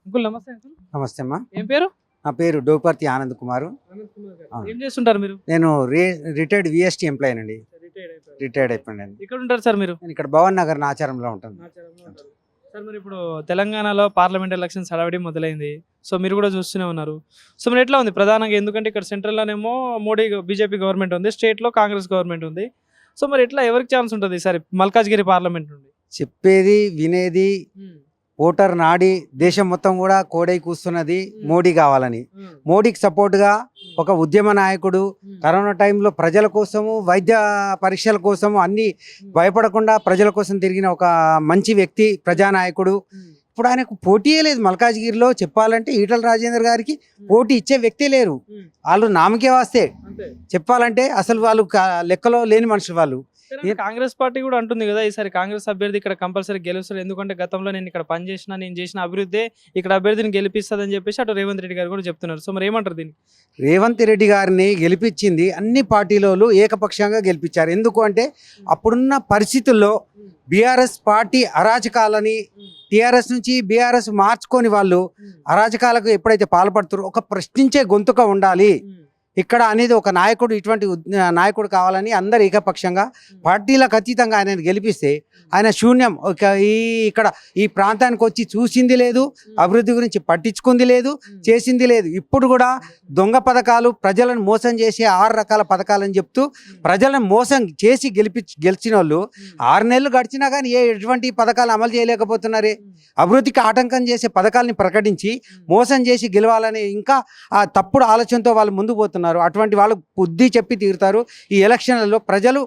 Uncle నమస్తే uncle. నమస్తే అమ్మా. ఏం పేరు? నా పేరు డోపర్తి ఆనంద్ కుమారు. ఏం చేస్తుంటారు మీరు? నేను రిటైర్డ్ విఎస్టీ ఎంప్లాయీ అండి. రిటైర్డ్ అయిపోయాను. ఇక్కడ ఉంటారు సార్ మీరు? నేను ఇక్కడ భవన్ నగర్ నాచారంలో ఉంటాను. సార్ మరి ఇప్పుడు తెలంగాణలో పార్లమెంట్ ఎలక్షన్స్ హడావిడి మొదలైంది. సో మీరు కూడా చూస్తూనే ఉన్నారు. సో మరి ఎట్లా ఉంది ప్రధానంగా? ఎందుకంటే ఇక్కడ సెంట్రల్లోనేమో మోడీ బీజేపీ గవర్నమెంట్ ఉంది, స్టేట్లో కాంగ్రెస్ గవర్నమెంట్ ఉంది. సో మరి ఎట్లా ఎవరికి ఛాన్స్ ఉంటుంది ఈసారి మల్కాజ్గిరి పార్లమెంట్ నుండి? చెప్పేది వినేది ఓటర్ నాడి దేశం మొత్తం కూడా కోడై కూస్తున్నది మోడీ కావాలని. మోడీకి సపోర్ట్గా ఒక ఉద్యమ నాయకుడు, కరోనా టైంలో ప్రజల కోసము, వైద్య పరీక్షల కోసము అన్ని భయపడకుండా ప్రజల కోసం తిరిగిన ఒక మంచి వ్యక్తి, ప్రజానాయకుడు. ఇప్పుడు ఆయనకు పోటీయే లేదు మల్కాజ్గిరిలో. చెప్పాలంటే ఈటల రాజేందర్ గారికి పోటీ ఇచ్చే వ్యక్తే లేరు. వాళ్ళు నామకే వాస్తే చెప్పాలంటే అసలు వాళ్ళు లెక్కలో లేని మనుషులు వాళ్ళు. కాంగ్రెస్ పార్టీ కూడా అంటుంది కదా ఈసారి కాంగ్రెస్ అభ్యర్థి ఇక్కడ కంపల్సరీ గెలుస్తారు, ఎందుకంటే గతంలో నేను ఇక్కడ పనిచేసిన, నేను చేసిన అభివృద్ధి ఇక్కడ అభ్యర్థిని గెలిపిస్తుందని చెప్పేసి అటు రేవంత్ రెడ్డి గారు కూడా చెప్తున్నారు. సో మరి ఏమంటారు దీనికి? రేవంత్ రెడ్డి గారిని గెలిపించింది అన్ని పార్టీలలో ఏకపక్షంగా గెలిపించారు. ఎందుకు అంటే అప్పుడున్న పరిస్థితుల్లో బీఆర్ఎస్ పార్టీ అరాచకాలని, టీఆర్ఎస్ నుంచి బీఆర్ఎస్ మార్చుకొని వాళ్ళు అరాచకాలకు ఎప్పుడైతే పాల్పడుతారో ఒక ప్రశ్నించే గొంతుగా ఉండాలి ఇక్కడ అనేది ఒక నాయకుడు, ఇటువంటి నాయకుడు కావాలని అందరు ఏకపక్షంగా పార్టీలకు అతీతంగా ఆయన గెలిపిస్తే ఆయన శూన్యం. ఇక్కడ ఈ ప్రాంతానికి వచ్చి చూసింది లేదు, అభివృద్ధి గురించి పట్టించుకుంది లేదు, చేసింది లేదు. ఇప్పుడు కూడా దొంగ పథకాలు, ప్రజలను మోసం చేసి 6 రకాల పథకాలని చెప్తూ ప్రజలను మోసం చేసి గెలిచిన వాళ్ళు 6 నెలలు గడిచినా కానీ ఎటువంటి పథకాలు అమలు చేయలేకపోతున్నారే. అభివృద్ధికి ఆటంకం చేసే పథకాలని ప్రకటించి మోసం చేసి గెలవాలని ఇంకా ఆ తప్పుడు ఆలోచనతో వాళ్ళు ముందుకు పోతున్నారు. అటువంటి వాళ్ళు బుద్ధి చెప్పి తీరుతారు. ఈ ఎలక్షన్లలో ప్రజలు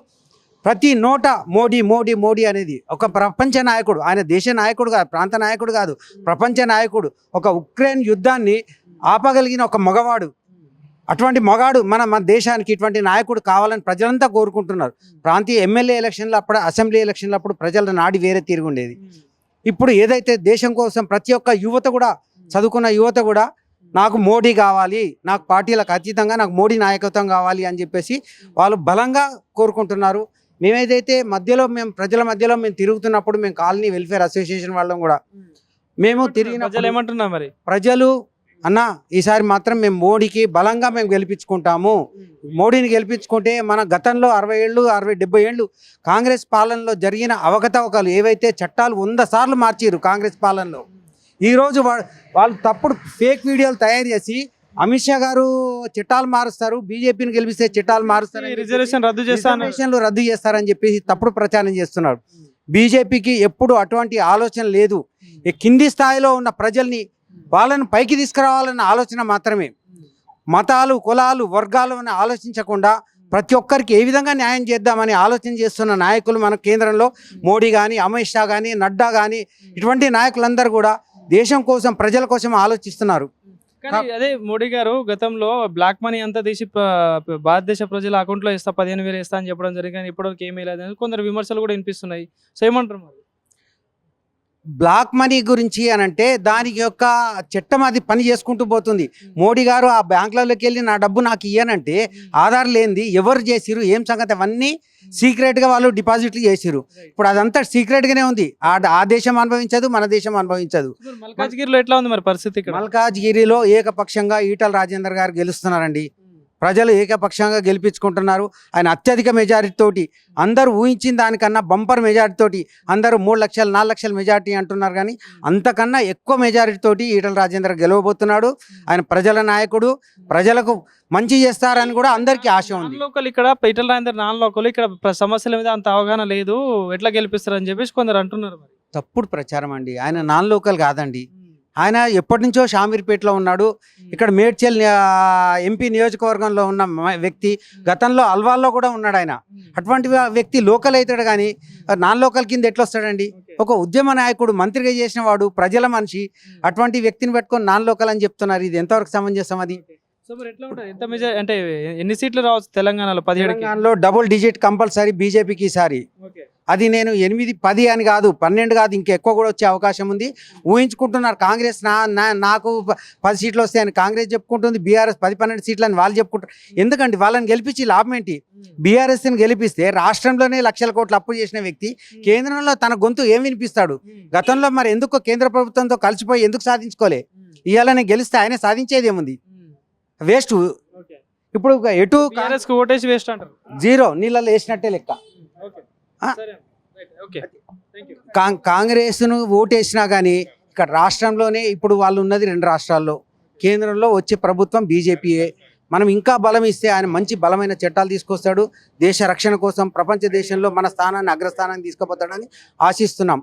ప్రతి నోట మోడీ మోడీ మోడీ అనేది ఒక ప్రపంచ నాయకుడు. ఆయన దేశ నాయకుడు కాదు, ప్రాంత నాయకుడు కాదు, ప్రపంచ నాయకుడు. ఒక ఉక్రెయిన్ యుద్ధాన్ని ఆపగలిగిన ఒక మగవాడు. అటువంటి మగాడు మన దేశానికి ఇటువంటి నాయకుడు కావాలని ప్రజలంతా కోరుకుంటున్నారు. ప్రాంతీయ ఎమ్మెల్యే ఎలక్షన్లు అప్పుడు, అసెంబ్లీ ఎలక్షన్లు అప్పుడు ప్రజల నాడి వేరే తిరుగుండేది. ఇప్పుడు ఏదైతే దేశం కోసం ప్రతి ఒక్క యువత కూడా, చదువుకున్న యువత కూడా నాకు మోడీ కావాలి, నాకు పార్టీలకు అతీతంగా నాకు మోడీ నాయకత్వం కావాలి అని చెప్పేసి వాళ్ళు బలంగా కోరుకుంటున్నారు. మేమేదైతే ప్రజల మధ్యలో మేము తిరుగుతున్నప్పుడు మేము కాలనీ వెల్ఫేర్ అసోసియేషన్ వాళ్ళం కూడా మేము తిరిగిన ఏమంటున్నాం మరి ప్రజలు అన్న ఈసారి మాత్రం మేము మోడీకి బలంగా మేము గెలిపించుకుంటాము. మోడీని గెలిపించుకుంటే మన గతంలో 60 ఏళ్ళు 70 ఏళ్ళు కాంగ్రెస్ పాలనలో జరిగిన అవకతవకలు ఏవైతే చట్టాలు 100 సార్లు మార్చారు కాంగ్రెస్ పాలనలో, ఈరోజు వాళ్ళు తప్పుడు ఫేక్ వీడియోలు తయారు చేసి అమిత్ షా గారు చట్టాలు మారుస్తారు, బీజేపీని గెలిపిస్తే చట్టాలు మారుస్తారు, రిజర్వేషన్లు రద్దు చేస్తారని చెప్పేసి తప్పుడు ప్రచారం చేస్తున్నారు. బీజేపీకి ఎప్పుడు అటువంటి ఆలోచన లేదు. కింది స్థాయిలో ఉన్న ప్రజల్ని వాళ్ళని పైకి తీసుకురావాలన్న ఆలోచన మాత్రమే. మతాలు, కులాలు, వర్గాలు అని ఆలోచించకుండా ప్రతి ఒక్కరికి ఏ విధంగా న్యాయం చేద్దామని ఆలోచన చేస్తున్న నాయకులు మన కేంద్రంలో మోడీ కానీ, అమిత్ షా కానీ, నడ్డా కానీ ఇటువంటి నాయకులందరూ కూడా దేశం కోసం, ప్రజల కోసం ఆలోచిస్తున్నారు. కానీ అదే మోడీ గారు గతంలో బ్లాక్ మనీ అంతా తీసి భారతదేశ ప్రజల అకౌంట్లో ఇస్తా, 15,000 ఇస్తా అని చెప్పడం జరిగింది. కానీ ఇప్పటివరకు ఏమీ లేదు, కొందరు విమర్శలు కూడా వినిపిస్తున్నాయి. సో ఏమంటారు మరి? బ్లాక్ మనీ గురించి అని అంటే దానికి యొక్క చట్టం అది పని చేసుకుంటూ పోతుంది. మోడీ గారు ఆ బ్యాంకులలోకి వెళ్ళి నా డబ్బు నాకు ఇయ్యనంటే ఆధార్ లేనిది ఎవరు చేసిరు, ఏం సంగతి, అవన్నీ సీక్రెట్గా వాళ్ళు డిపాజిట్లు చేసిరు. ఇప్పుడు అదంతా సీక్రెట్గానే ఉంది. ఆ దేశం అనుభవించదు, మన దేశం అనుభవించదు. మల్కాజ్గిరిలో ఎట్లా ఉంది మరి పరిస్థితి? మల్కాజ్గిరిలో ఏకపక్షంగా ఈటల రాజేందర్ గారు గెలుస్తున్నారండి. ప్రజలు ఏకపక్షంగా గెలిపించుకుంటున్నారు. ఆయన అత్యధిక మెజారిటీ తోటి, అందరూ ఊహించిన దానికన్నా బంపర్ మెజారిటీ తోటి, అందరూ 3 లక్షలు 4 లక్షల మెజారిటీ అంటున్నారు. కానీ అంతకన్నా ఎక్కువ మెజారిటీ తోటి ఈటల రాజేందర్ గెలవబోతున్నాడు. ఆయన ప్రజల నాయకుడు, ప్రజలకు మంచి చేస్తారని కూడా అందరికీ ఆశ ఉంది. లోకల్ ఇక్కడ ఈటల రాజేందర్ నాన్ లోకల్, ఇక్కడ సమస్యల మీద అంత అవగాహన లేదు, ఎట్లా గెలిపిస్తారని చెప్పేసి కొందరు అంటున్నారు. మరి తప్పుడు ప్రచారం అండి. ఆయన నాన్ లోకల్ కాదండి. ఆయన ఎప్పటి నుంచో షామీర్పేటలో ఉన్నాడు. ఇక్కడ మేడ్చల్ ఎంపీ నియోజకవర్గంలో ఉన్న వ్యక్తి, గతంలో అల్వాల్లో కూడా ఉన్నాడు. ఆయన అటువంటి వ్యక్తి లోకల్ అవుతాడు కానీ నాన్ లోకల్ కింద ఎట్లా వస్తాడండి? ఒక ఉద్యమ నాయకుడు, మంత్రిగా చేసిన వాడు, ప్రజల మనిషి, అటువంటి వ్యక్తిని పెట్టుకొని నాన్ లోకల్ అని చెప్తున్నారు. ఇది ఎంతవరకు సమంజసం? అది సో మరి ఎట్లా ఉంటుంది? ఎంత మెజారిటీ అంటే ఎన్ని సీట్లు రావచ్చు తెలంగాణలో? 17 తెలంగాణలో డబుల్ డిజిట్ కంపల్సరీ బీజేపీకి ఈసారి. అది నేను 8, 10 అని కాదు, 12 కాదు, ఇంకెక్కువ కూడా వచ్చే అవకాశం ఉంది. ఊహించుకుంటున్నారు కాంగ్రెస్ నాకు 10 సీట్లు వస్తాయని కాంగ్రెస్ చెప్పుకుంటుంది, బీఆర్ఎస్ 10-12 సీట్లు అని వాళ్ళు చెప్పుకుంటారు. ఎందుకంటే వాళ్ళని గెలిపించి లాభం ఏంటి? బీఆర్ఎస్ని గెలిపిస్తే రాష్ట్రంలోనే లక్షల కోట్లు అప్పు చేసిన వ్యక్తి కేంద్రంలో తన గొంతు ఏం వినిపిస్తాడు? గతంలో మరి ఎందుకు కేంద్ర ప్రభుత్వంతో కలిసిపోయి ఎందుకు సాధించుకోలే? ఇవాళ నేను గెలిస్తే ఆయన సాధించేది ఏముంది? వేస్ట్. ఇప్పుడు ఎటు కాంగ్రెస్ కు ఓటేసి వేస్ట్ అంటారు. జీరో, నీళ్ళలో వేసినట్టే లెక్క. కాంగ్రెస్ను ఓటేసినా కానీ ఇక్కడ రాష్ట్రంలోనే ఇప్పుడు వాళ్ళు ఉన్నది 2 రాష్ట్రాల్లో, కేంద్రంలో వచ్చే ప్రభుత్వం బీజేపీయే. మనం ఇంకా బలం ఇస్తే ఆయన మంచి బలమైన చట్టాలు తీసుకొస్తాడు, దేశ రక్షణ కోసం ప్రపంచ దేశంలో మన స్థానాన్ని అగ్రస్థానాన్ని తీసుకుపోతాడని ఆశిస్తున్నాం.